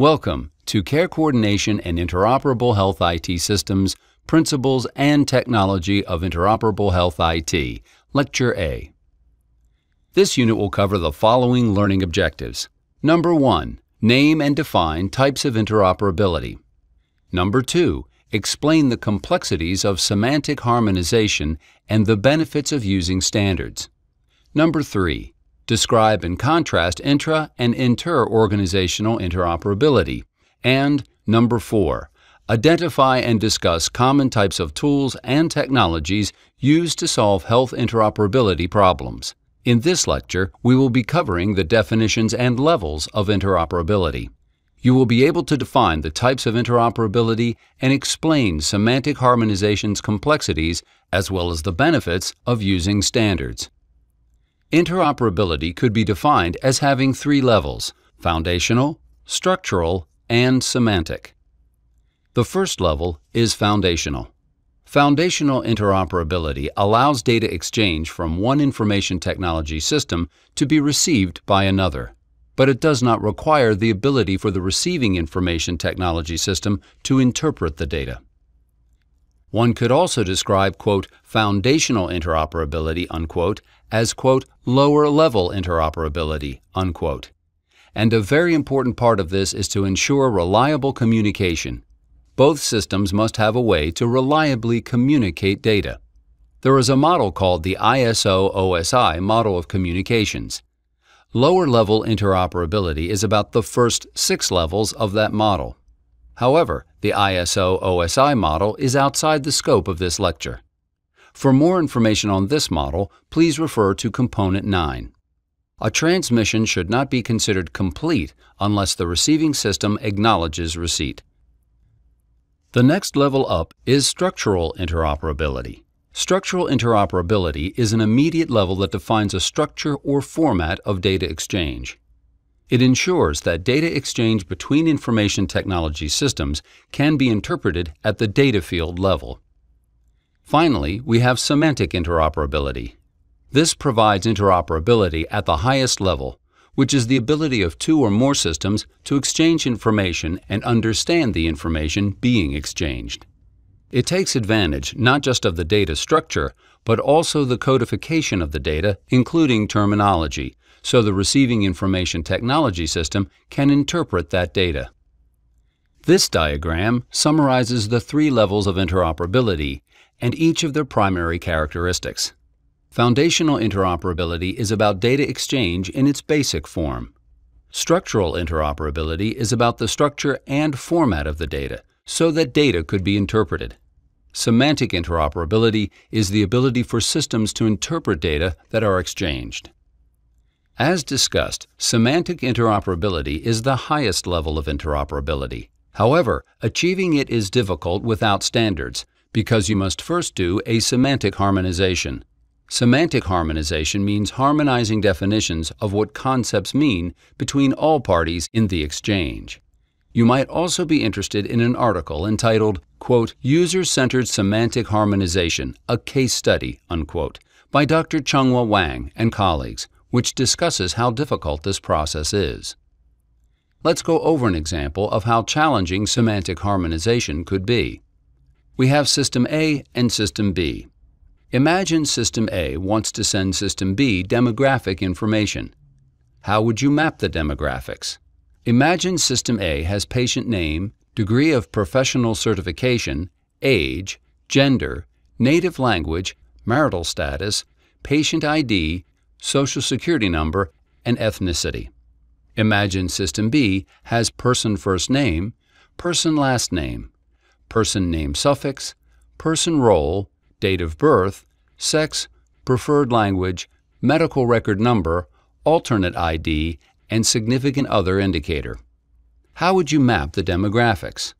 Welcome to Care Coordination and Interoperable Health IT Systems, Principles and Technology of Interoperable Health IT, Lecture A. This unit will cover the following learning objectives. Number 1. Name and define types of interoperability. Number 2. Explain the complexities of semantic harmonization and the benefits of using standards. Number 3. Describe and contrast intra- and inter-organizational interoperability. And number 4. Identify and discuss common types of tools and technologies used to solve health interoperability problems. In this lecture, we will be covering the definitions and levels of interoperability. You will be able to define the types of interoperability and explain semantic harmonization's complexities as well as the benefits of using standards. Interoperability could be defined as having 3 levels: foundational, structural, and semantic. The first level is foundational. Foundational interoperability allows data exchange from one information technology system to be received by another, but it does not require the ability for the receiving information technology system to interpret the data. One could also describe, quote, foundational interoperability, unquote, as, quote, lower-level interoperability, unquote. And a very important part of this is to ensure reliable communication. Both systems must have a way to reliably communicate data. There is a model called the ISO-OSI model of communications. Lower-level interoperability is about the first 6 levels of that model. However, the ISO-OSI model is outside the scope of this lecture. For more information on this model, please refer to Component 9. A transmission should not be considered complete unless the receiving system acknowledges receipt. The next level up is structural interoperability. Structural interoperability is an immediate level that defines a structure or format of data exchange. It ensures that data exchange between information technology systems can be interpreted at the data field level. Finally, we have semantic interoperability. This provides interoperability at the highest level, which is the ability of 2 or more systems to exchange information and understand the information being exchanged. It takes advantage not just of the data structure, but also the codification of the data, including terminology, so the receiving information technology system can interpret that data. This diagram summarizes the 3 levels of interoperability and each of their primary characteristics. Foundational interoperability is about data exchange in its basic form. Structural interoperability is about the structure and format of the data, so that data could be interpreted. Semantic interoperability is the ability for systems to interpret data that are exchanged. As discussed, semantic interoperability is the highest level of interoperability. However, achieving it is difficult without standards, because you must first do a semantic harmonization. Semantic harmonization means harmonizing definitions of what concepts mean between all parties in the exchange. You might also be interested in an article entitled, quote, User-Centered Semantic Harmonization, a Case Study, unquote, by Dr. Chunghwa Wang and colleagues, which discusses how difficult this process is. Let's go over an example of how challenging semantic harmonization could be. We have System A and System B. Imagine System A wants to send System B demographic information. How would you map the demographics? Imagine System A has patient name, degree of professional certification, age, gender, native language, marital status, patient ID, Social Security number, and ethnicity. Imagine System B has person first name, person last name, person name suffix, person role, date of birth, sex, preferred language, medical record number, alternate ID, and significant other indicator. How would you map the demographics?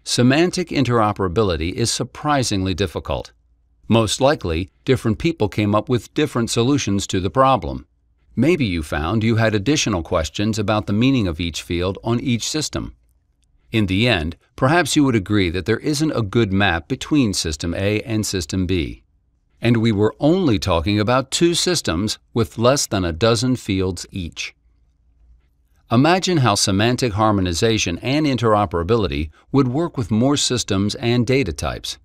Semantic interoperability is surprisingly difficult. Most likely, different people came up with different solutions to the problem. Maybe you found you had additional questions about the meaning of each field on each system. In the end, perhaps you would agree that there isn't a good map between System A and System B. And we were only talking about 2 systems with less than a dozen fields each. Imagine how semantic harmonization and interoperability would work with more systems and data types.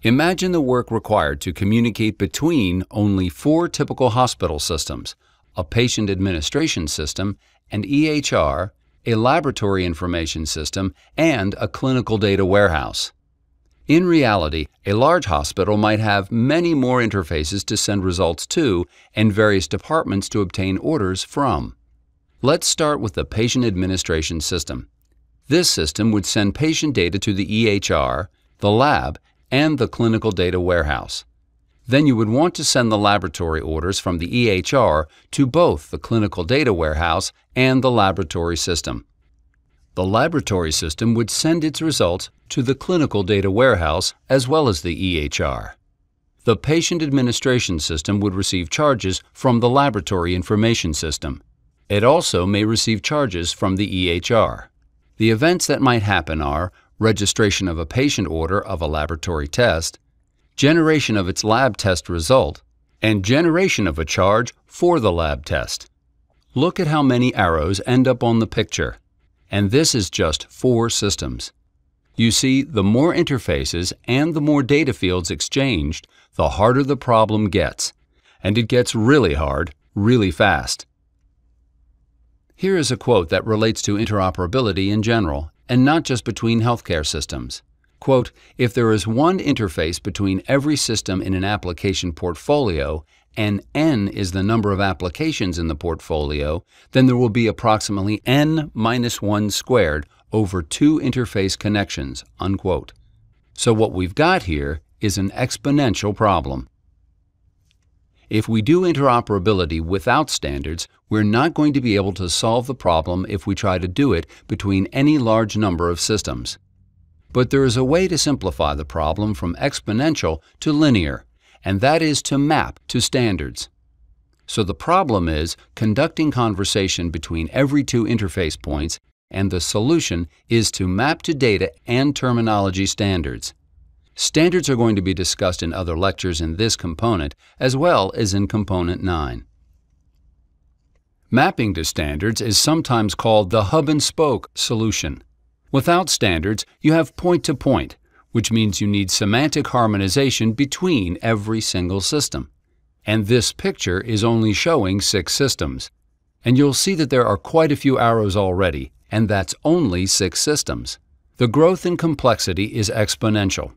Imagine the work required to communicate between only 4 typical hospital systems: a patient administration system, an EHR, a laboratory information system, and a clinical data warehouse. In reality, a large hospital might have many more interfaces to send results to and various departments to obtain orders from. Let's start with the patient administration system. This system would send patient data to the EHR, the lab, and the clinical data warehouse. Then you would want to send the laboratory orders from the EHR to both the clinical data warehouse and the laboratory system. The laboratory system would send its results to the clinical data warehouse as well as the EHR. The patient administration system would receive charges from the laboratory information system. It also may receive charges from the EHR. The events that might happen are registration of a patient order of a laboratory test, generation of its lab test result, and generation of a charge for the lab test. Look at how many arrows end up on the picture. And this is just 4 systems. You see, the more interfaces and the more data fields exchanged, the harder the problem gets. And it gets really hard, really fast. Here is a quote that relates to interoperability in general, and not just between healthcare systems. Quote, "If there is one interface between every system in an application portfolio, and n is the number of applications in the portfolio, then there will be approximately n-1 squared over 2 interface connections," unquote. So what we've got here is an exponential problem. If we do interoperability without standards, we're not going to be able to solve the problem if we try to do it between any large number of systems. But there is a way to simplify the problem from exponential to linear, and that is to map to standards. So the problem is conducting conversation between every 2 interface points, and the solution is to map to data and terminology standards. Standards are going to be discussed in other lectures in this component, as well as in Component 9. Mapping to standards is sometimes called the hub-and-spoke solution. Without standards, you have point-to-point, which means you need semantic harmonization between every single system. And this picture is only showing 6 systems. And you'll see that there are quite a few arrows already, and that's only 6 systems. The growth in complexity is exponential.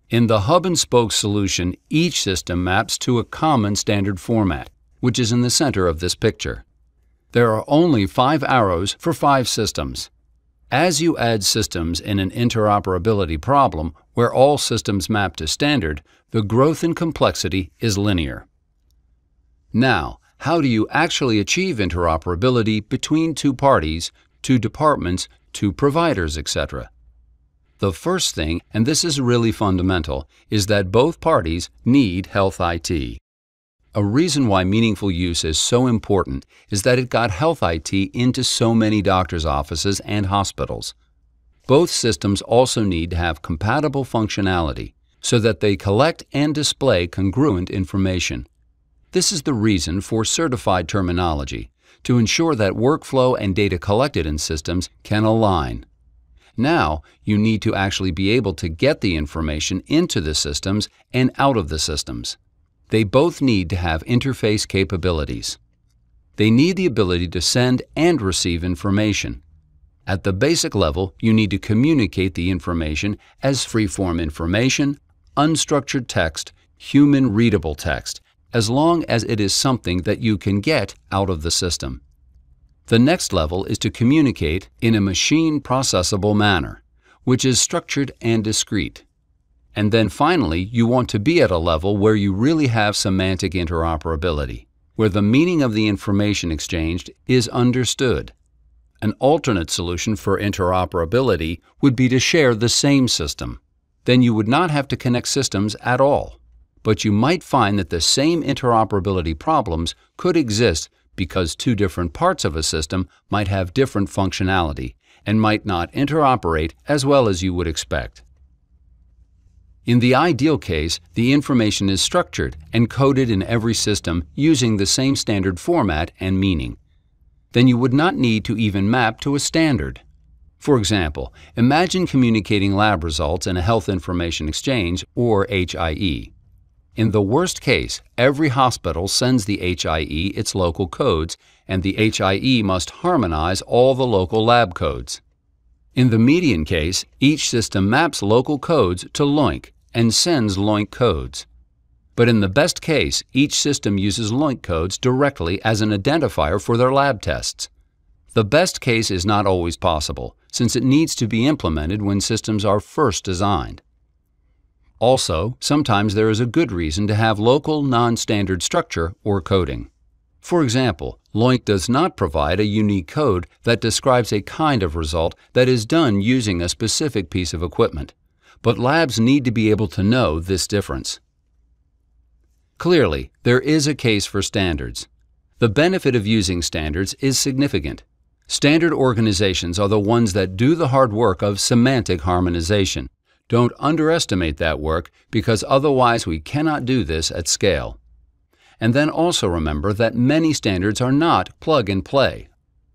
In the hub-and-spoke solution, each system maps to a common standard format, which is in the center of this picture. There are only 5 arrows for 5 systems. As you add systems in an interoperability problem where all systems map to standard, the growth in complexity is linear. Now, how do you actually achieve interoperability between 2 parties, 2 departments, 2 providers, etc.? The first thing, and this is really fundamental, is that both parties need health IT. A reason why meaningful use is so important is that it got health IT into so many doctors' offices and hospitals. Both systems also need to have compatible functionality so that they collect and display congruent information. This is the reason for certified terminology, to ensure that workflow and data collected in systems can align. Now, you need to actually be able to get the information into the systems and out of the systems. They both need to have interface capabilities. They need the ability to send and receive information. At the basic level, you need to communicate the information as free-form information, unstructured text, human-readable text, as long as it is something that you can get out of the system. The next level is to communicate in a machine-processable manner, which is structured and discrete. And then finally, you want to be at a level where you really have semantic interoperability, where the meaning of the information exchanged is understood. An alternate solution for interoperability would be to share the same system. Then you would not have to connect systems at all. But you might find that the same interoperability problems could exist because 2 different parts of a system might have different functionality and might not interoperate as well as you would expect. In the ideal case, the information is structured and coded in every system using the same standard format and meaning. then you would not need to even map to a standard. For example, imagine communicating lab results in a Health Information Exchange, or HIE. In the worst case, every hospital sends the HIE its local codes, and the HIE must harmonize all the local lab codes. In the median case, each system maps local codes to LOINC and sends LOINC codes. But in the best case, each system uses LOINC codes directly as an identifier for their lab tests. The best case is not always possible, since it needs to be implemented when systems are first designed. Also, sometimes there is a good reason to have local non-standard structure or coding. For example, LOINC does not provide a unique code that describes a kind of result that is done using a specific piece of equipment, but labs need to be able to know this difference. Clearly, there is a case for standards. The benefit of using standards is significant. Standard organizations are the ones that do the hard work of semantic harmonization. Don't underestimate that work, because otherwise we cannot do this at scale. And then also remember that many standards are not plug and play.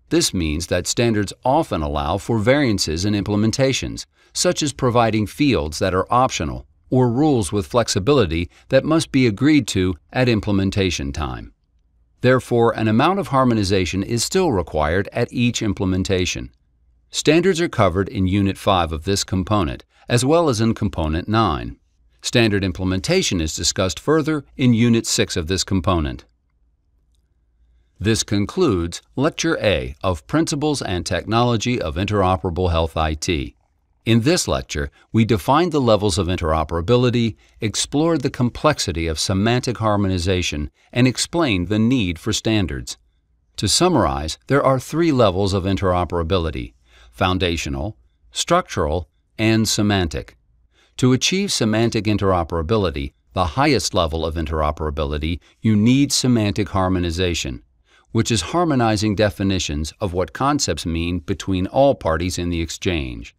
This means that standards often allow for variances in implementations, such as providing fields that are optional or rules with flexibility that must be agreed to at implementation time. Therefore, an amount of harmonization is still required at each implementation. Standards are covered in Unit 5 of this component, as well as in Component 9. Standard implementation is discussed further in Unit 6 of this component. This concludes Lecture A of Principles and Technology of Interoperable Health IT. In this lecture, we defined the levels of interoperability, explored the complexity of semantic harmonization, and explained the need for standards. To summarize, there are 3 levels of interoperability: foundational, structural, and semantic. To achieve semantic interoperability, the highest level of interoperability, you need semantic harmonization, which is harmonizing definitions of what concepts mean between all parties in the exchange.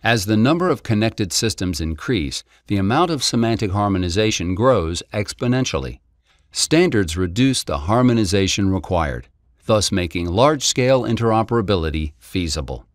As the number of connected systems increase, the amount of semantic harmonization grows exponentially. Standards reduce the harmonization required, thus making large-scale interoperability feasible.